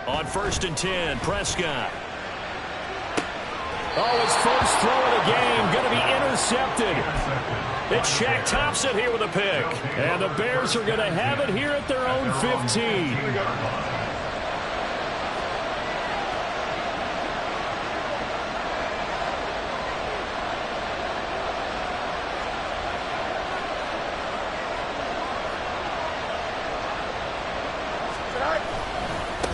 On 1st and 10, Prescott. Oh, his first throw of the game going to be intercepted. It's Shaq Thompson here with a pick. And the Bears are going to have it here at their own 15.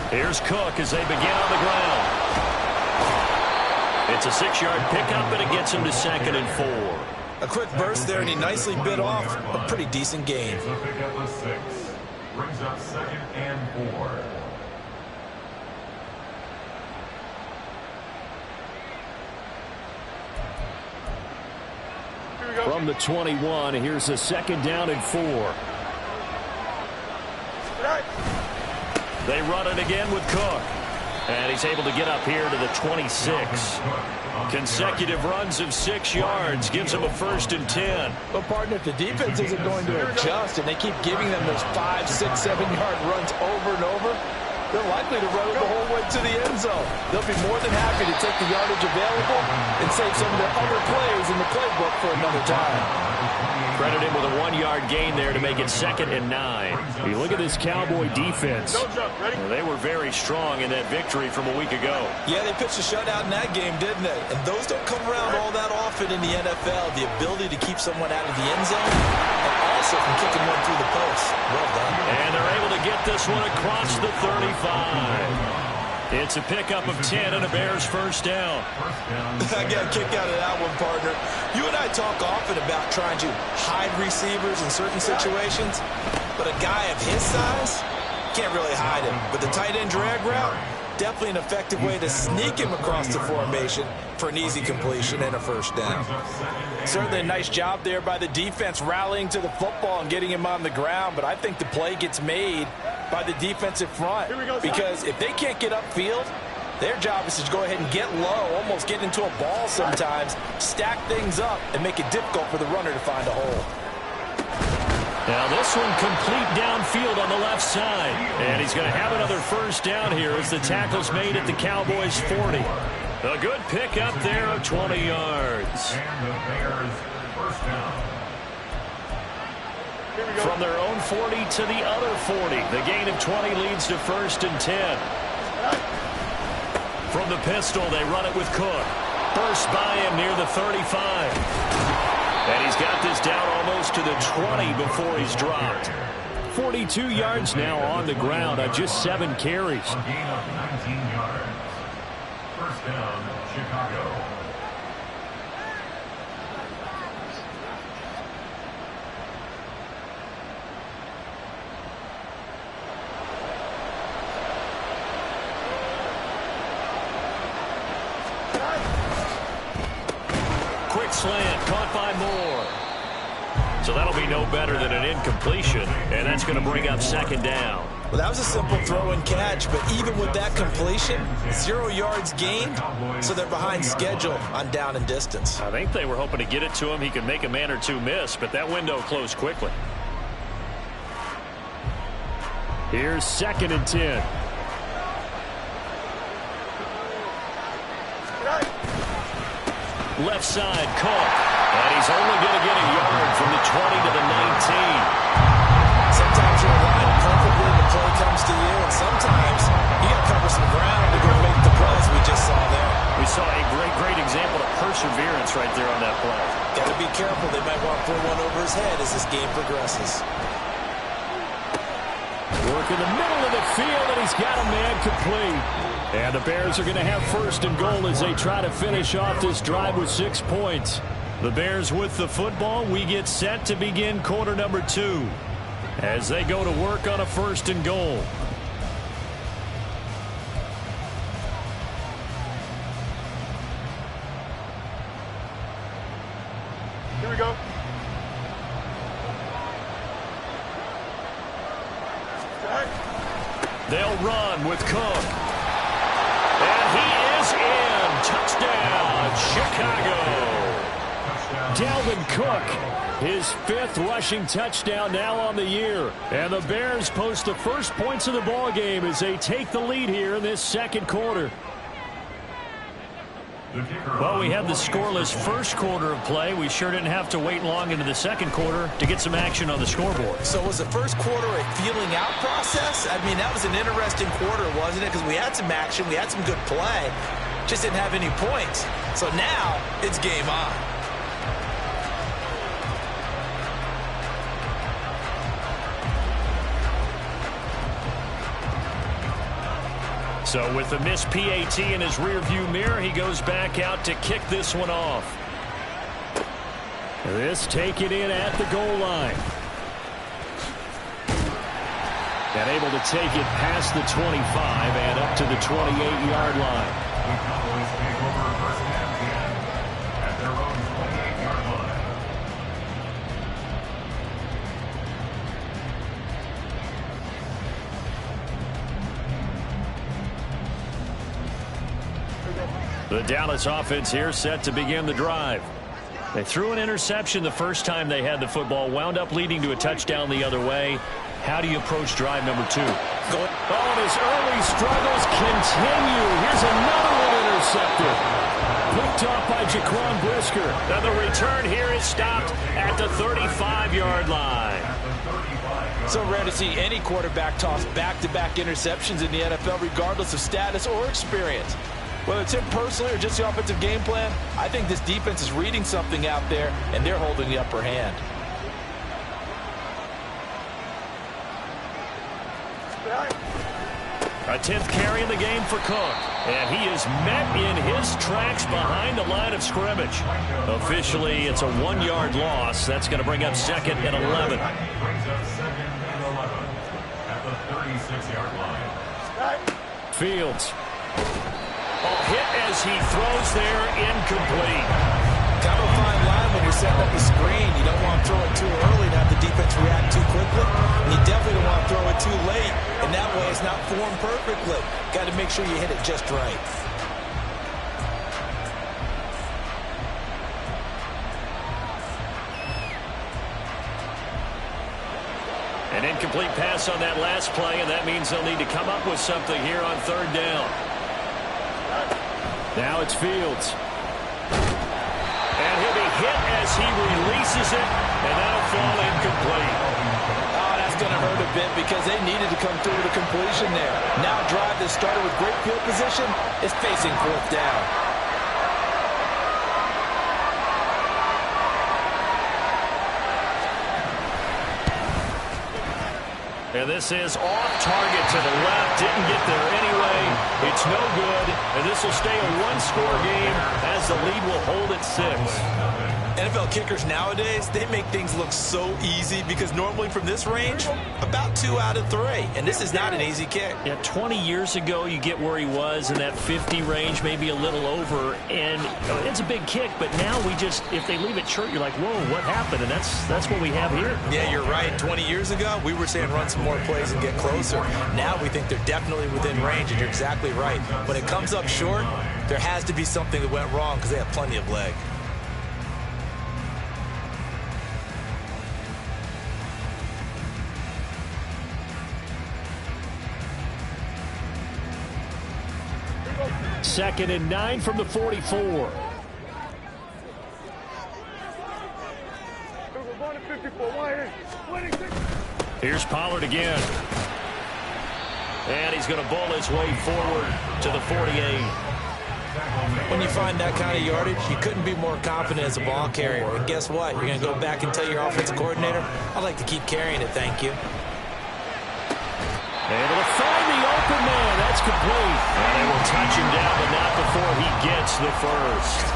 Here's Cook as they begin on the ground. It's a 6-yard pickup, and it gets him to 2nd and 4. A quick burst there, and he nicely bit off a pretty decent gain. The pickup of 6 brings up 2nd and 4. From the 21, here's a 2nd down and 4. They run it again with Cook. And he's able to get up here to the 26. Consecutive runs of 6 yards gives him a 1st and 10. Well, partner, if the defense isn't going to adjust and they keep giving them those 5, 6, 7-yard runs over and over, they're likely to run it the whole way to the end zone. They'll be more than happy to take the yardage available and save some of their other plays in the playbook for another time. Credit him with a 1-yard gain there to make it 2nd and 9. You look at this Cowboy defense. They were very strong in that victory from a week ago. Yeah, they pitched a shutout in that game, didn't they? And those don't come around all that often in the NFL. The ability to keep someone out of the end zone and also from kicking one through the post. Well done. And they're able to get this one across the 35. It's a pickup of 10 and a Bears 1st down. I got a kick out of that one, partner. You and I talk often about trying to hide receivers in certain situations, but a guy of his size can't really hide him. With the tight end drag route, definitely an effective way to sneak him across the formation for an easy completion and a 1st down. Certainly a nice job there by the defense rallying to the football and getting him on the ground, but I think the play gets made by the defensive front because if they can't get upfield, their job is to go ahead and get low, almost get into a ball sometimes, stack things up, and make it difficult for the runner to find a hole. Now this one complete downfield on the left side. And he's going to have another 1st down here as the tackle's made at the Cowboys' 40. A good pickup there of 20 yards. And the Bears 1st down. From their own 40 to the other 40. The gain of 20 leads to 1st and 10. From the pistol, they run it with Cook. Burst by him near the 35. And he's got this down almost to the 20 before he's dropped. 42 yards now on the ground on just 7 carries. A gain of 19 yards. 1st down, Chicago. Quick slant, caught by Moore. So that'll be no better than an incompletion, and that's going to bring up 2nd down. Well, that was a simple throw and catch, but even with that completion, 0 yards gained, so they're behind schedule on down and distance. I think they were hoping to get it to him. He could make a man or two miss, but that window closed quickly. Here's 2nd and 10. Left side, Cook. And he's only going to get a yard from the 20 to the 19. Sometimes you're aligned perfectly and the play comes to you, and sometimes you got to cover some ground to go make the plays we just saw there. We saw a great example of perseverance right there on that play. Got to be careful. They might want to throw one over his head as this game progresses. Work in the middle of the field, and he's got a man complete. And the Bears are going to have 1st and goal as they try to finish off this drive with 6 points. The Bears with the football. We get set to begin quarter number 2 as they go to work on a 1st and goal. Here we go. They'll run with Cook. And he is in. Touchdown, Chicago. Dalvin Cook, his 5th rushing touchdown now on the year. And the Bears post the first points of the ball game as they take the lead here in this second quarter. Well, we had the scoreless first quarter of play. We sure didn't have to wait long into the second quarter to get some action on the scoreboard. So was the first quarter a feeling out process? I mean, that was an interesting quarter, wasn't it? Because we had some action, we had some good play, just didn't have any points. So now it's game on. So with the missed PAT in his rearview mirror, he goes back out to kick this one off. This taken in at the goal line. And able to take it past the 25 and up to the 28-yard line. The Cowboys take over first and 10 at their own 28-yard line. The Dallas offense here set to begin the drive. They threw an interception the first time they had the football, wound up leading to a touchdown the other way. How do you approach drive number 2? Oh, and his early struggles continue. Here's another one intercepted. Picked off by Jaquan Brisker. Now the return here is stopped at the 35-yard line. So rare to see any quarterback toss back-to-back interceptions in the NFL, regardless of status or experience. Whether it's him personally or just the offensive game plan, I think this defense is reading something out there, and they're holding the upper hand. A 10th carry in the game for Cook. And he is met in his tracks behind the line of scrimmage. Officially, it's a 1-yard loss. That's going to bring up 2nd and 11. Brings up 2nd and 11 at the 36-yard line. Fields. Hit as he throws there, incomplete. Kind of a fine line when you're setting up the screen. You don't want to throw it too early and have the defense react too quickly. And you definitely don't want to throw it too late, and that way it's not formed perfectly. Got to make sure you hit it just right. An incomplete pass on that last play, and that means they'll need to come up with something here on 3rd down. Now it's Fields. And he'll be hit as he releases it, and that'll fall incomplete. Oh, that's going to hurt a bit because they needed to come through with a completion there. Now a drive that started with great field position is facing 4th down. And this is off target to the left. Didn't get there anyway. It's no good. And this will stay a 1-score game as the lead will hold at 6. NFL kickers nowadays, they make things look so easy because normally from this range, about 2 out of 3. And this is not an easy kick. Yeah, 20 years ago, you get where he was in that 50 range, maybe a little over. And it's a big kick, but now we just, if they leave it short, you're like, whoa, what happened? And that's what we have here. Yeah, you're right. 20 years ago, we were saying run some more plays and get closer. Now we think they're definitely within range, and you're exactly right. When it comes up short, there has to be something that went wrong because they have plenty of leg. Second and 9 from the 44. Here's Pollard again. And he's going to bowl his way forward to the 48. When you find that kind of yardage, you couldn't be more confident as a ball carrier. And guess what? You're going to go back and tell your offensive coordinator, I'd like to keep carrying it, thank you. Able to find the open man. That's complete. And they will touch him down, but not before he gets the first.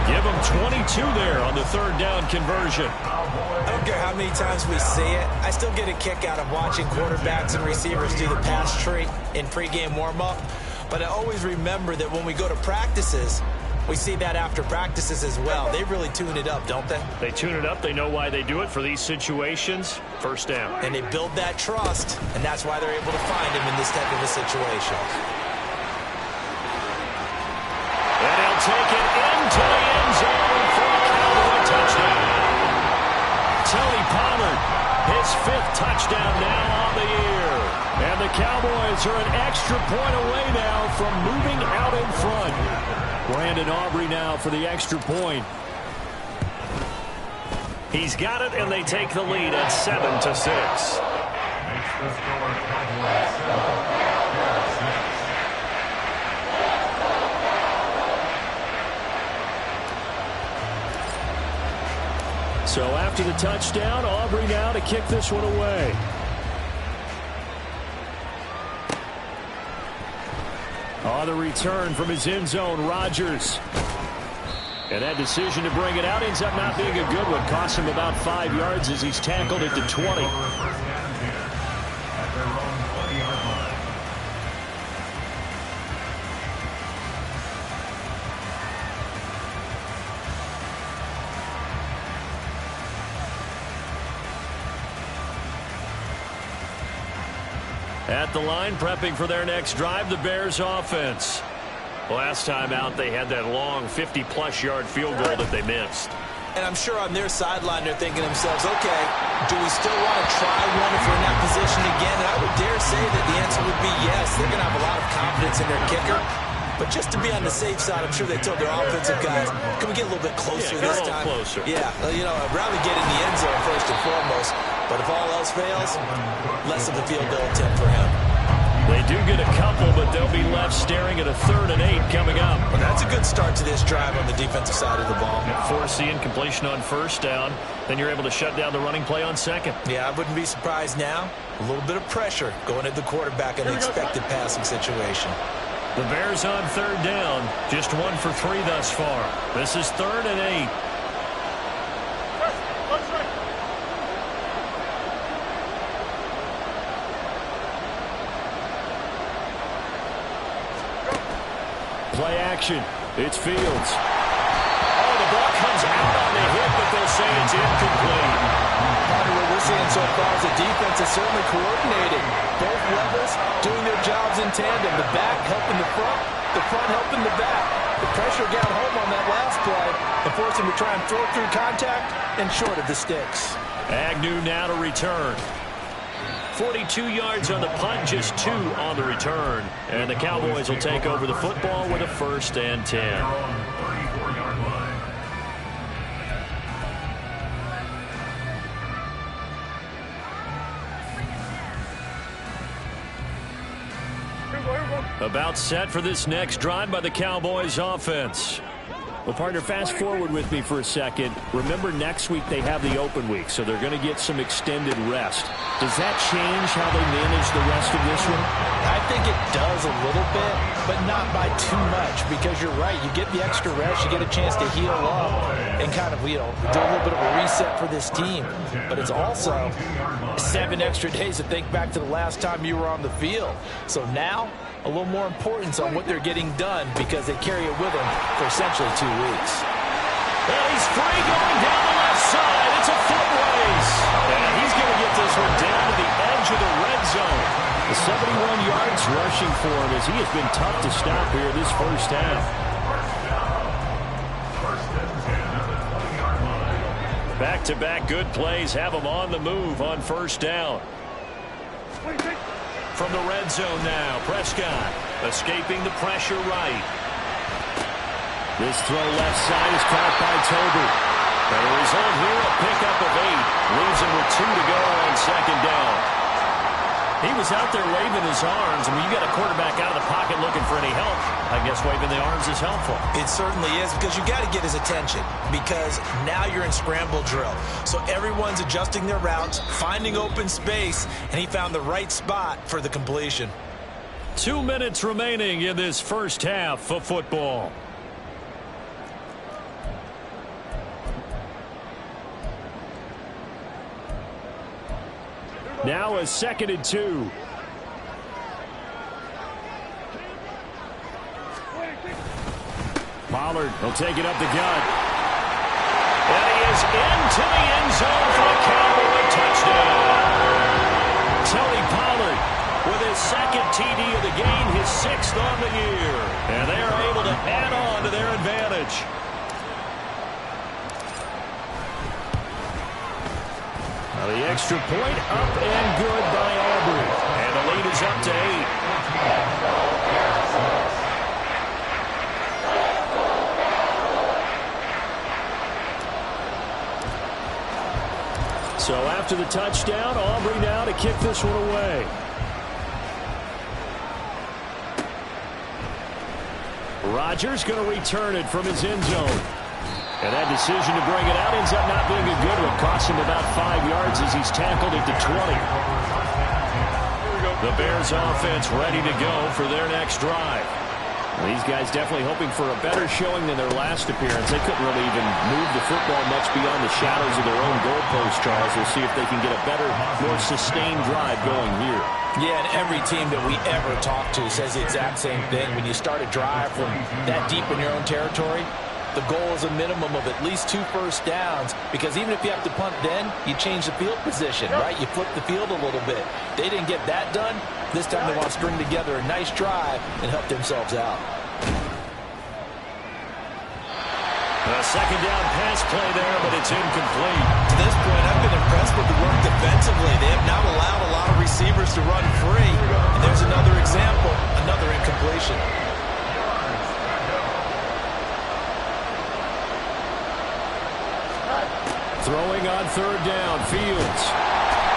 Give him 22 there on the 3rd down conversion. I don't care how many times we see it. I still get a kick out of watching quarterbacks and receivers do the pass tree in pregame warm-up. But I always remember that when we go to practices, we see that after practices as well. They really tune it up, don't they? They tune it up. They know why they do it for these situations. First down. And they build that trust, and that's why they're able to find him in this type of a situation. And he'll take it into the end zone for a Cowboy touchdown. his 5th touchdown now on the year. And the Cowboys are an extra point away now from moving out in front. Brandon Aubrey now for the extra point. He's got it, and they take the lead at 7-6. Makes the score Cowboys 7, Bears 6. So after the touchdown, Aubrey now to kick this one away. On the return from his end zone, Rodgers. And that decision to bring it out ends up not being a good one. Cost him about 5 yards as he's tackled at the 20. At their own 20-yard line. At the line, prepping for their next drive, the Bears offense. Last time out, they had that long 50-plus yard field goal that they missed. And I'm sure on their sideline they're thinking to themselves, okay, do we still want to try one if we're in that position again? And I would dare say that the answer would be yes. They're going to have a lot of confidence in their kicker. But just to be on the safe side, I'm sure they told their offensive guys, can we get a little bit closer this time? Closer. Yeah, you know, I'd rather get in the end zone first and foremost. But if all else fails, less of a field goal attempt for him. They do get a couple, but they'll be left staring at a 3rd and 8 coming up. Well, that's a good start to this drive on the defensive side of the ball. Force the incompletion on 1st down. Then you're able to shut down the running play on 2nd. Yeah, I wouldn't be surprised now. A little bit of pressure going at the quarterback in an expected passing situation. The Bears on 3rd down. Just 1 for 3 thus far. This is 3rd and 8. Play action. It's Fields. Oh, the ball comes out on the hit, but they'll say it's incomplete. What we're seeing so far is the defense is certainly coordinating. Both levels doing their jobs in tandem. The back helping the front helping the back. The pressure got home on that last play and forced him to try and throw through contact and short of the sticks. Agnew now to return. 42 yards on the punt, just 2 on the return. And the Cowboys will take over the football with a 1st and 10. Their own 34-yard line. About set for this next drive by the Cowboys offense. Well, partner, fast forward with me for a second. Remember, next week they have the open week, so they're going to get some extended rest. Does that change how they manage the rest of this one? I think it does a little bit, but not by too much, because you're right. You get the extra rest, you get a chance to heal up and kind of, you know, do a little bit of a reset for this team. But it's also 7 extra days to think back to the last time you were on the field. So now, a little more importance on what they're getting done because they carry it with them for essentially 2 weeks. Well, he's free going down the left side. It's a foot race. And he's going to get this one down to the edge of the red zone. The 71 yards rushing for him as he has been tough to stop here this first half. Back-to-back good plays have him on the move on 1st down. From the red zone now, Prescott escaping the pressure right. This throw left side is caught by Toby. And a result here, a pickup of 8. Leaves him with 2 to go on 2nd down. He was out there waving his arms. I mean, you got a quarterback out of the pocket looking for any help. I guess waving the arms is helpful. It certainly is, because you got to get his attention, because now you're in scramble drill. So everyone's adjusting their routes, finding open space, and he found the right spot for the completion. 2 minutes remaining in this first half of football. Now a 2nd and 2. Pollard will take it up the gut. And he is into the end zone for a Cowboy touchdown. Tony Pollard with his 2nd TD of the game, his 6th on the year. And they are able to add on to their advantage. Now the extra point up and good by Aubrey. And the lead is up to 8. So after the touchdown, Aubrey now to kick this one away. Rodgers going to return it from his end zone. And that decision to bring it out ends up not being a good one. Costs him about 5 yards as he's tackled at the 20. The Bears offense ready to go for their next drive. These guys definitely hoping for a better showing than their last appearance. They couldn't really even move the football much beyond the shadows of their own goalpost, Charles. We'll see if they can get a better, more sustained drive going here. Yeah, and every team that we ever talk to says the exact same thing. When you start a drive from that deep in your own territory, the goal is a minimum of at least 2 first downs, because even if you have to punt then, you change the field position, right? You flip the field a little bit. They didn't get that done. This time they want to string together a nice drive and help themselves out. A second down pass play there, but it's incomplete. To this point, I've been impressed with the work defensively. They have not allowed a lot of receivers to run free. And there's another example, another incompletion. Throwing on third down, Fields.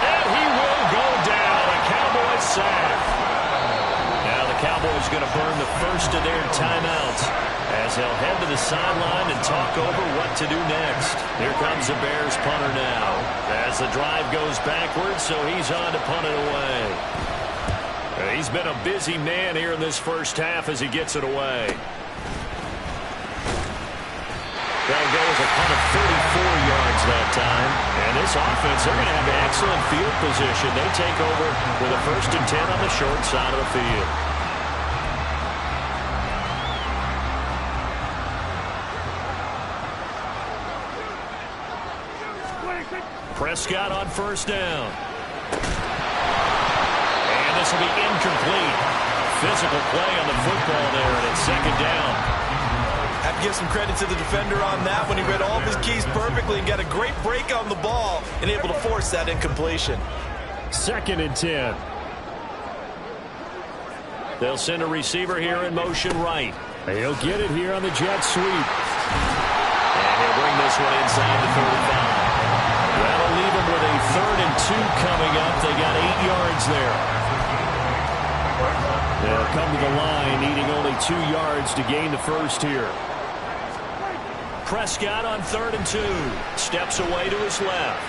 And he will go down. A Cowboys sack. Now the Cowboys going to burn the first of their timeouts as they'll head to the sideline and talk over what to do next. Here comes the Bears punter now as the drive goes backwards, so he's on to punt it away. He's been a busy man here in this first half as he gets it away. They'll go with a punt of 34 yards that time. And this offense, they're going to have excellent field position. They take over with a 1st and 10 on the short side of the field. Prescott on first down. And this will be incomplete. Physical play on the football there, and it's second down. Have to give some credit to the defender on that when he read all of his keys perfectly and got a great break on the ball and able to force that incompletion. 2nd and 10. They'll send a receiver here in motion right. He'll get it here on the jet sweep. And he'll bring this one inside the 35. That'll leave him with a 3rd and 2 coming up. They got 8 yards there. They'll come to the line, needing only 2 yards to gain the first here. Prescott on 3rd and 2. Steps away to his left.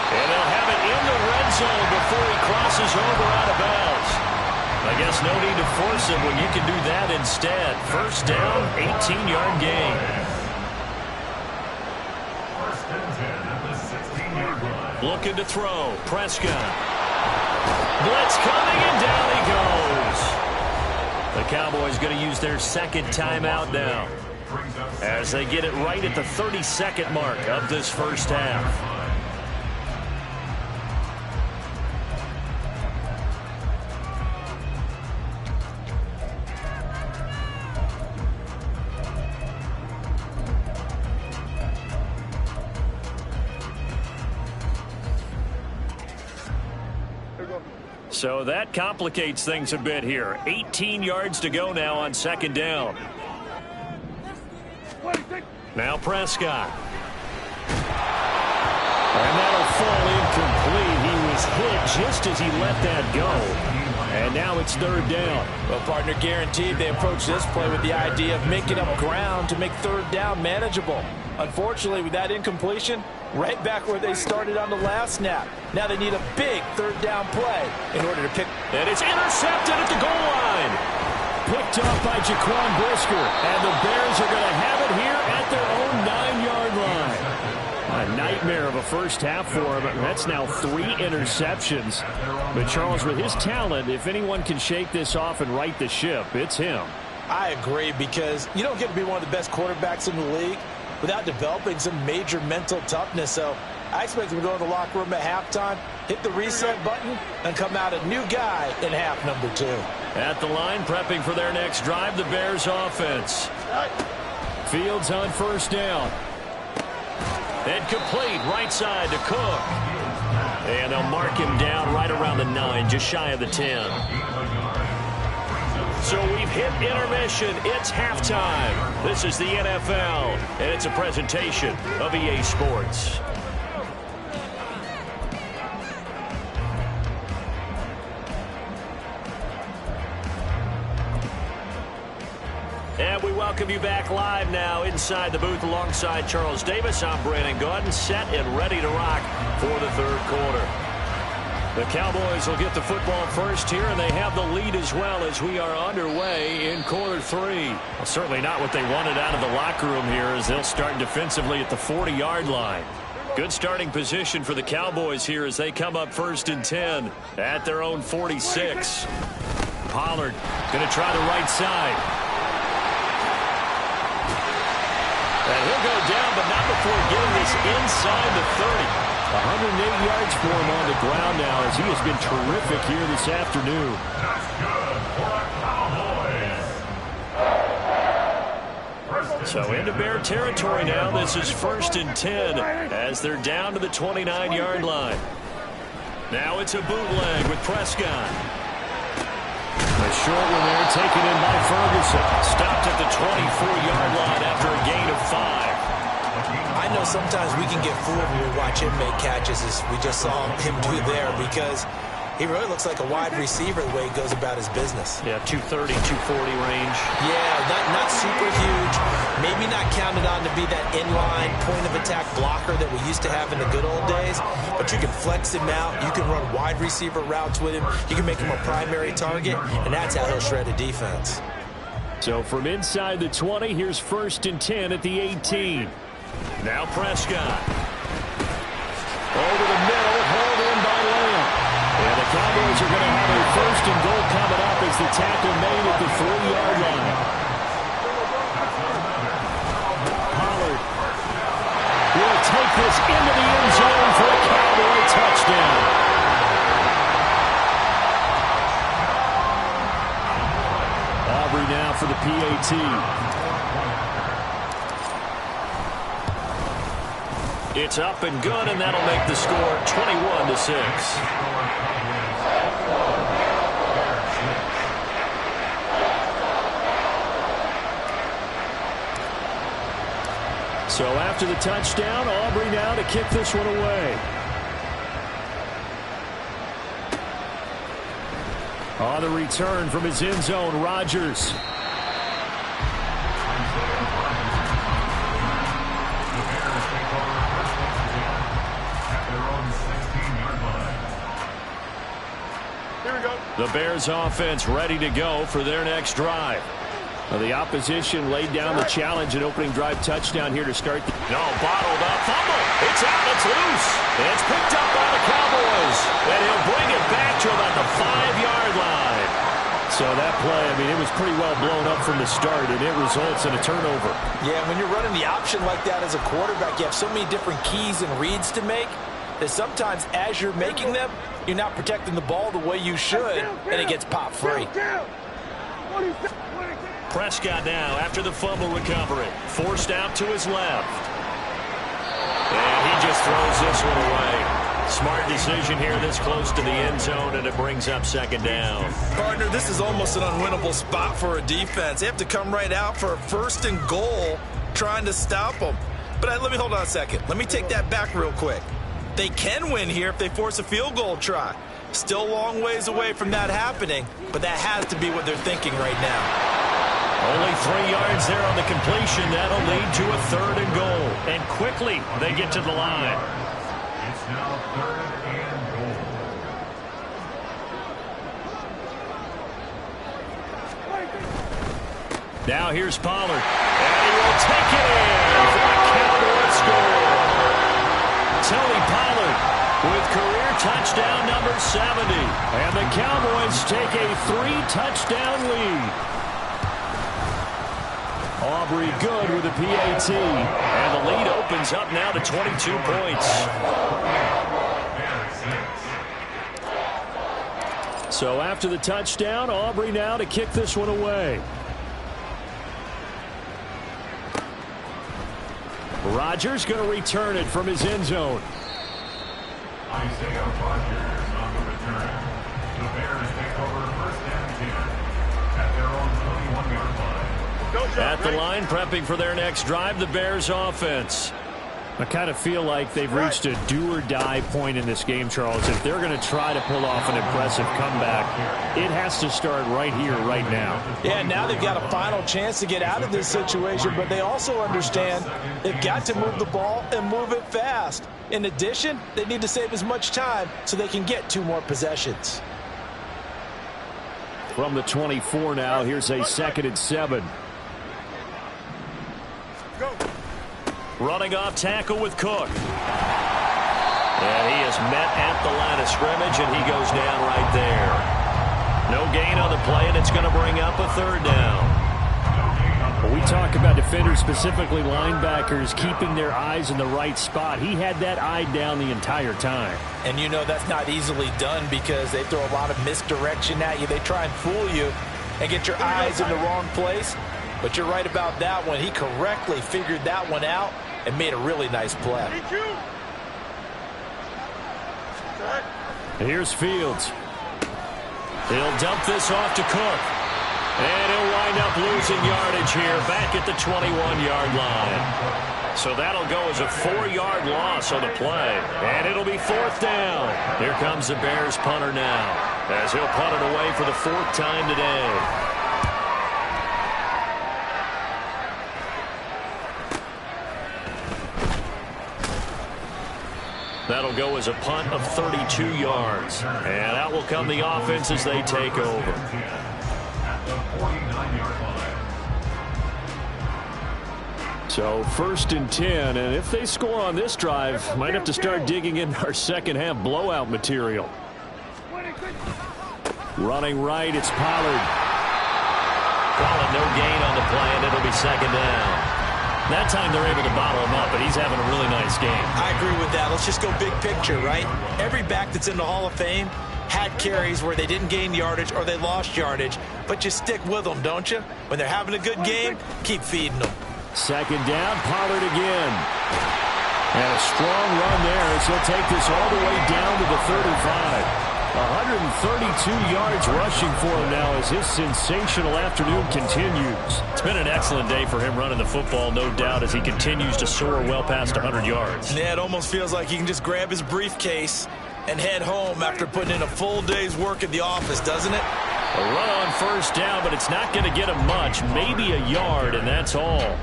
And they'll have it in the red zone before he crosses over out of bounds. I guess no need to force him when you can do that instead. First down, 18-yard gain. 1st and 10 at the 16-yard line. Looking to throw. Prescott. Blitz coming, and down he goes. The Cowboys going to use their 2nd timeout now as they get it right at the 32nd mark of this first half. So that complicates things a bit here. 18 yards to go now on 2nd down. Now Prescott. And that'll fall incomplete. He was hit just as he let that go. And now it's 3rd down. Well, partner, guaranteed they approach this play with the idea of making up ground to make 3rd down manageable. Unfortunately, with that incompletion, right back where they started on the last snap. Now they need a big 3rd down play in order to pick. And it's intercepted at the goal line. Picked off by Jaquan Brisker. And the Bears are going to have it here at their own 9-yard line. A nightmare of a first half for him. That's now 3 interceptions. But Charles, with his talent, if anyone can shake this off and right the ship, it's him. I agree, because you don't get to be one of the best quarterbacks in the league without developing some major mental toughness. So I expect him to go to the locker room at halftime, hit the reset button, and come out a new guy in half number 2. At the line, prepping for their next drive, the Bears offense. Fields on first down. And complete right side to Cook. And they'll mark him down right around the 9, just shy of the 10. So we've hit intermission. It's halftime. This is the NFL, and it's a presentation of EA Sports. And we welcome you back live now inside the booth alongside Charles Davis. I'm Brandon Gaudin, set and ready to rock for the third quarter. The Cowboys will get the football first here, and they have the lead as well as we are underway in quarter 3. Well, certainly not what they wanted out of the locker room here as they'll start defensively at the 40-yard line. Good starting position for the Cowboys here as they come up 1st and 10 at their own 46. Pollard going to try the right side. And he'll go down, but not before getting this inside the 30. 108 yards for him on the ground now as he has been terrific here this afternoon. That's good for the Cowboys. So into Bear territory now. This is 1st and 10 as they're down to the 29-yard line. Now it's a bootleg with Prescott. A short one there taken in by Ferguson. Stopped at the 24-yard line after a gain of 5. I know sometimes we can get fooled when we watch him make catches as we just saw him do there because he really looks like a wide receiver the way he goes about his business. Yeah, 230, 240 range. Yeah, not super huge. Maybe not counted on to be that inline point-of-attack blocker that we used to have in the good old days. But you can flex him out. You can run wide receiver routes with him. You can make him a primary target, and that's how he'll shred a defense. So from inside the 20, here's 1st and 10 at the 18. Now Prescott. Over the middle, held in by Lamb. And the Cowboys are going to have a 1st and goal coming up as the tackle made at the 3-yard line. Pollard will take this into the end zone for a Cowboy touchdown. Aubrey now for the PAT. It's up and good, and that'll make the score 21-6. So after the touchdown, Aubrey now to kick this one away. On the return from his end zone, Rodgers. The Bears offense ready to go for their next drive. Well, the opposition laid down the challenge and opening drive touchdown here to start. Bottled up. Fumble. It's out. It's loose. It's picked up by the Cowboys. And he'll bring it back to about the 5-yard line. So that play, I mean, it was pretty well blown up from the start, and it results in a turnover. Yeah, when you're running the option like that as a quarterback, you have so many different keys and reads to make that sometimes as you're making them, you're not protecting the ball the way you should, and it gets popped free. Prescott now after the fumble recovery. Forced out to his left. And he just throws this one away. Smart decision here this close to the end zone, and it brings up 2nd down. Partner, this is almost an unwinnable spot for a defense. They have to come right out for a 1st and goal trying to stop them. But let me hold on a second. Let me take that back real quick. They can win here if they force a field goal try. Still a long ways away from that happening, but that has to be what they're thinking right now. Only 3 yards there on the completion. That'll lead to a 3rd and goal. And quickly, they get to the line. It's now 3rd and goal. Now here's Pollard. And he will take it in for a Cowboys score. Tony Pollard with career touchdown number 70. And the Cowboys take a 3-touchdown lead. Aubrey good with the PAT. And the lead opens up now to 22 points. So after the touchdown, Aubrey now to kick this one away. Rodgers going to return it from his end zone. Isaiah Rodgers on the return. The Bears take over first and 10 at their own 21-yard line. At the line, prepping for their next drive, the Bears offense. I kind of feel like they've reached a do-or-die point in this game, Charles. If they're going to try to pull off an impressive comeback, it has to start right here, right now. Yeah, now they've got a final chance to get out of this situation, but they also understand they've got to move the ball and move it fast. In addition, they need to save as much time so they can get 2 more possessions. From the 24 now, here's a 2nd and 7. Go. Running off tackle with Cook. And he is met at the line of scrimmage, and he goes down right there. No gain on the play, and it's going to bring up a 3rd down. When we talk about defenders, specifically linebackers, keeping their eyes in the right spot, he had that eye down the entire time. And you know that's not easily done because they throw a lot of misdirection at you. They try and fool you and get your eyes in the wrong place. But you're right about that one. He correctly figured that one out and made a really nice play. Here's Fields. He'll dump this off to Cook. And he'll wind up losing yardage here back at the 21-yard line. So that'll go as a 4-yard loss on the play. And it'll be 4th down. Here comes the Bears punter now, as he'll punt it away for the 4th time today. That'll go as a punt of 32 yards. And out will come the offense as they take over. So 1st and 10, and if they score on this drive, might have to start digging in our second-half blowout material. Running right, it's Pollard. Pollard, no gain on the play, and it'll be 2nd down. That time they're able to bottle him up, but he's having a really nice game. I agree with that. Let's just go big picture, right? Every back that's in the Hall of Fame had carries where they didn't gain yardage or they lost yardage, but you stick with them, don't you? When they're having a good game, keep feeding them. 2nd down, Pollard again. And a strong run there as he'll take this all the way down to the 35. 132 yards rushing for him now as his sensational afternoon continues. It's been an excellent day for him running the football, no doubt, as he continues to soar well past 100 yards. Yeah, it almost feels like he can just grab his briefcase and head home after putting in a full day's work at the office, doesn't it? A run on 1st down, but it's not going to get him much, maybe a yard, and that's all.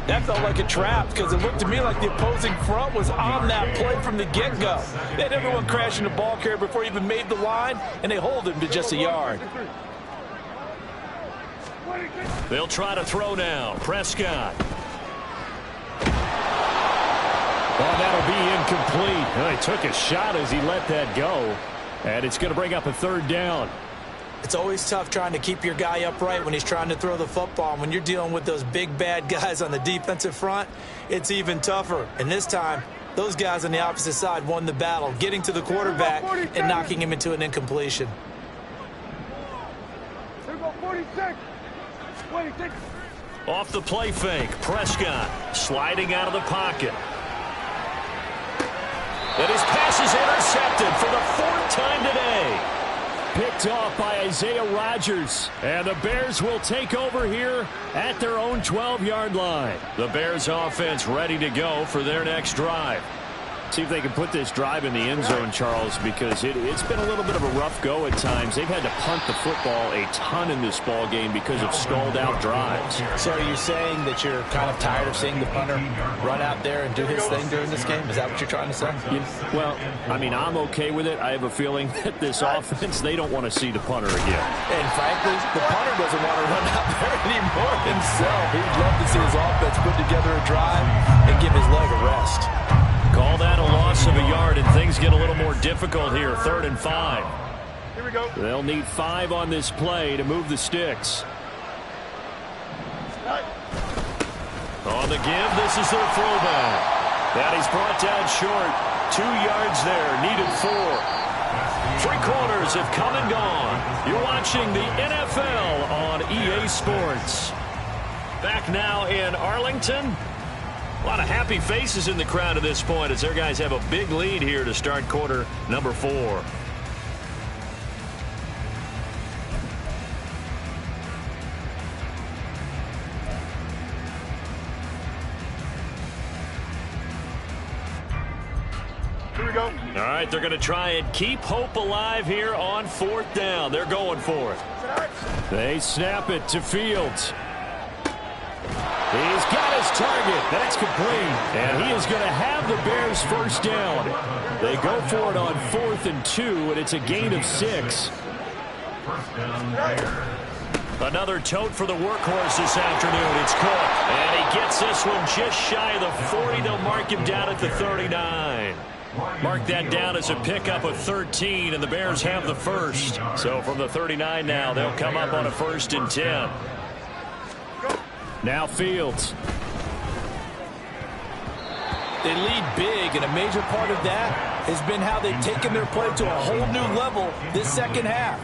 That felt like a trap because it looked to me like the opposing front was on that play from the get-go. They had everyone crashing the ball carrier before he even made the line, and they hold him to just a yard. They'll try to throw now. Prescott. Oh, that'll be incomplete. Well, he took a shot as he let that go, and it's going to bring up a 3rd down. It's always tough trying to keep your guy upright when he's trying to throw the football. When you're dealing with those big, bad guys on the defensive front, it's even tougher. And this time, those guys on the opposite side won the battle, getting to the quarterback and knocking him into an incompletion. Off the play fake, Prescott sliding out of the pocket. And his pass is intercepted for the 4th time today. Picked off by Isaiah Rodgers. And the Bears will take over here at their own 12-yard line. The Bears offense ready to go for their next drive. See if they can put this drive in the end zone, Charles, because it's been a little bit of a rough go at times. They've had to punt the football a ton in this ball game because of stalled-out drives. So are you saying that you're kind of tired of seeing the punter run out there and do his thing during this game? Is that what you're trying to say? Well, I mean, I'm okay with it. I have a feeling that this offense, they don't want to see the punter again. And frankly, the punter doesn't want to run out there anymore himself. He'd love to see his offense put together a drive and give his leg a rest. Call that a loss of a yard, and things get a little more difficult here. 3rd and 5. Here we go. They'll need 5 on this play to move the sticks. On the give, this is their throwback. That he's brought down short. 2 yards there, needed 4. 3 quarters have come and gone. You're watching the NFL on EA Sports. Back now in Arlington. A lot of happy faces in the crowd at this point as their guys have a big lead here to start quarter number 4. Here we go. All right, they're going to try and keep hope alive here on 4th down. They're going for it. They snap it to Fields. He's got his target. That's complete. And he is going to have the Bears first down. They go for it on 4th and 2, and it's a gain of 6. First down, Bears. Another tote for the workhorse this afternoon. It's Cook. And he gets this one just shy of the 40. They'll mark him down at the 39. Mark that down as a pickup of 13, and the Bears have the first. So from the 39 now, they'll come up on a 1st and 10. Now Fields. They lead big, and a major part of that has been how they've taken their play to a whole new level this second half.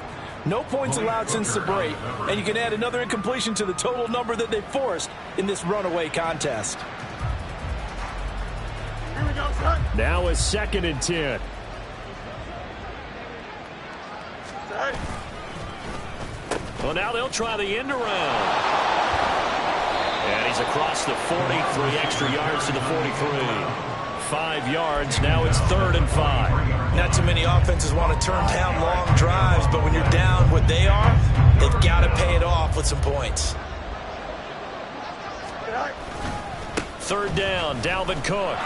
No points allowed since the break, and you can add another incompletion to the total number that they forced in this runaway contest. Here we go, son. Now a 2nd and 10. Hey. Well, now they'll try the end around. And he's across the 40, 3 extra yards to the 43. 5 yards, now it's 3rd and 5. Not too many offenses want to turn down long drives, but when you're down what they are, they've got to pay it off with some points. 3rd down, Dalvin Cook.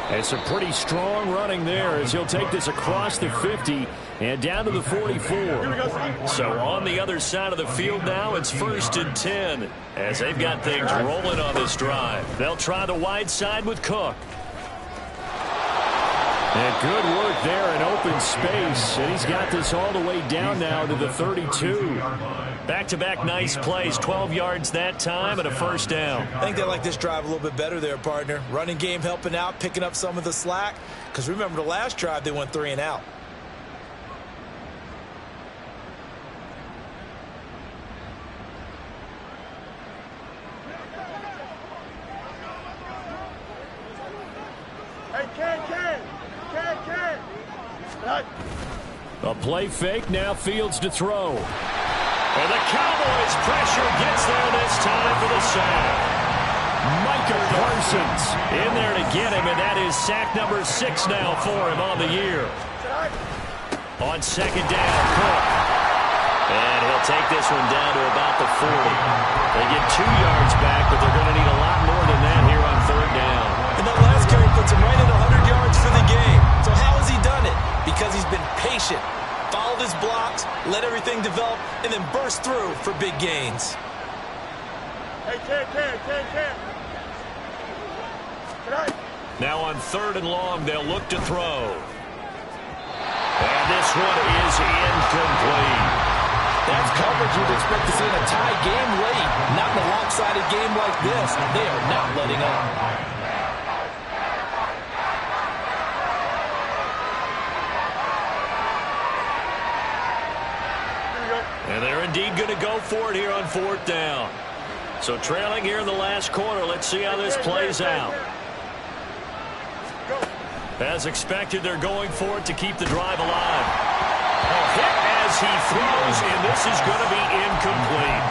And some pretty strong running there as he'll take this across the 50 and down to the 44. So on the other side of the field now, it's 1st and 10 as they've got things rolling on this drive. They'll try the wide side with Cook. And good work there in open space. And he's got this all the way down now to the 32. Back-to-back nice plays, 12 yards that time and a 1st down. I think they like this drive a little bit better there, partner. Running game helping out, picking up some of the slack. Because remember the last drive, they went 3 and out. Hey, Ken. A play fake, now Fields to throw. And the Cowboys pressure gets there this time for the sack. Micah Parsons in there to get him, and that is sack number 6 now for him on the year. On 2nd down, Cook. And he'll take this one down to about the 40. They get 2 yards back, but they're going to need a lot more than that here on 3rd down. And that last carry puts him right at 100 yards for the game. So how has he done it? Because he's been patient, followed his blocks, let everything develop, and then burst through for big gains. Hey, Ken. Now on 3rd and long, they'll look to throw. And this one is incomplete. That's coverage you'd expect to see in a tie game late. Not in a lopsided game like this. They are not letting up. And they're indeed going to go for it here on 4th down. So trailing here in the last quarter. Let's see how this plays out. As expected, they're going for it to keep the drive alive. A hit as he throws, and this is going to be incomplete.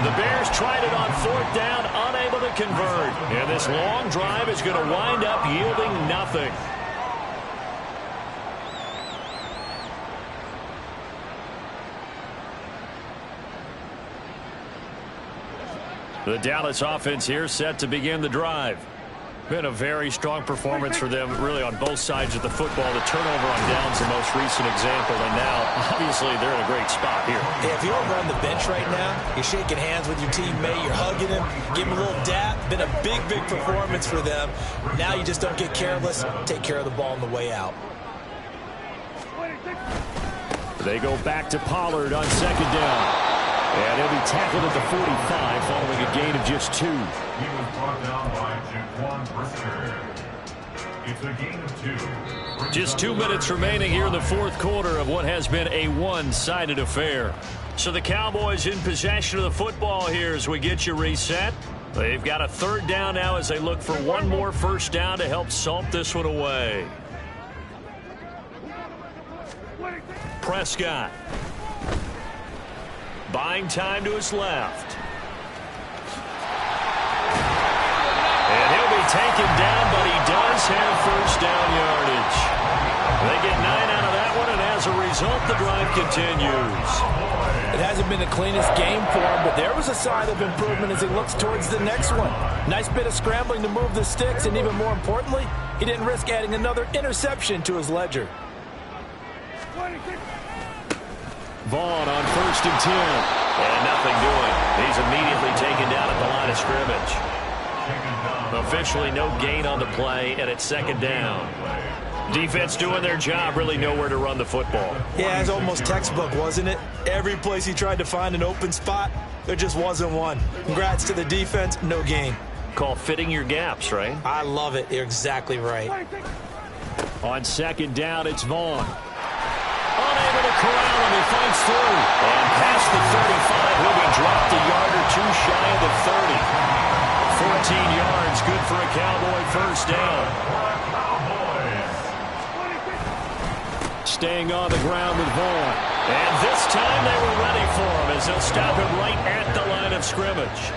The Bears tried it on 4th down, unable to convert. And this long drive is going to wind up yielding nothing. The Dallas offense here set to begin the drive. Been a very strong performance for them, really, on both sides of the football. The turnover on downs, the most recent example, and now, obviously, they're in a great spot here. Hey, if you're over on the bench right now, you're shaking hands with your teammate, you're hugging him, give him a little dap. Been a big performance for them. Now you just don't get careless. Take care of the ball on the way out. They go back to Pollard on 2nd down. And he'll be tackled at the 45 following a gain of just 2. He was brought down by Jaquan Brisker. It's a gain of 2. Just 2 minutes remaining here in the 4th quarter of what has been a one-sided affair. So the Cowboys in possession of the football here as we get you reset. They've got a third down now as they look for one more first down to help salt this one away. Prescott. Buying time to his left. And he'll be taken down, but he does have first down yardage. They get 9 out of that one, and as a result, the drive continues. It hasn't been the cleanest game for him, but there was a sign of improvement as he looks towards the next one. Nice bit of scrambling to move the sticks, and even more importantly, he didn't risk adding another interception to his ledger. Vaughn on 1st and 10. And nothing doing. He's immediately taken down at the line of scrimmage. Officially no gain on the play, and it's 2nd down. Defense doing their job, really nowhere to run the football. Yeah, it's almost textbook, wasn't it? Every place he tried to find an open spot, there just wasn't one. Congrats to the defense, no gain. Call fitting your gaps, right? I love it. You're exactly right. On 2nd down, it's Vaughn. Unable to corral him, he fights through. And past the 35, he'll be dropped a yard or two shy of the 30. 14 yards, good for a Cowboy first down. Staying on the ground with Vaughn. And this time they were ready for him as they'll stop him right at the line of scrimmage.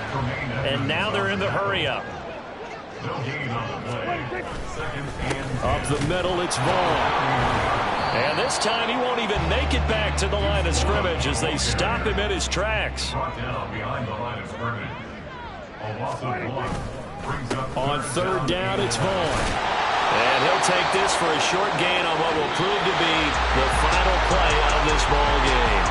And now they're in the hurry-up. Up the middle, it's Vaughn. And this time he won't even make it back to the line of scrimmage as they stop him in his tracks. On 3rd down, it's Vaughn. And he'll take this for a short gain on what will prove to be the final play of this ball game.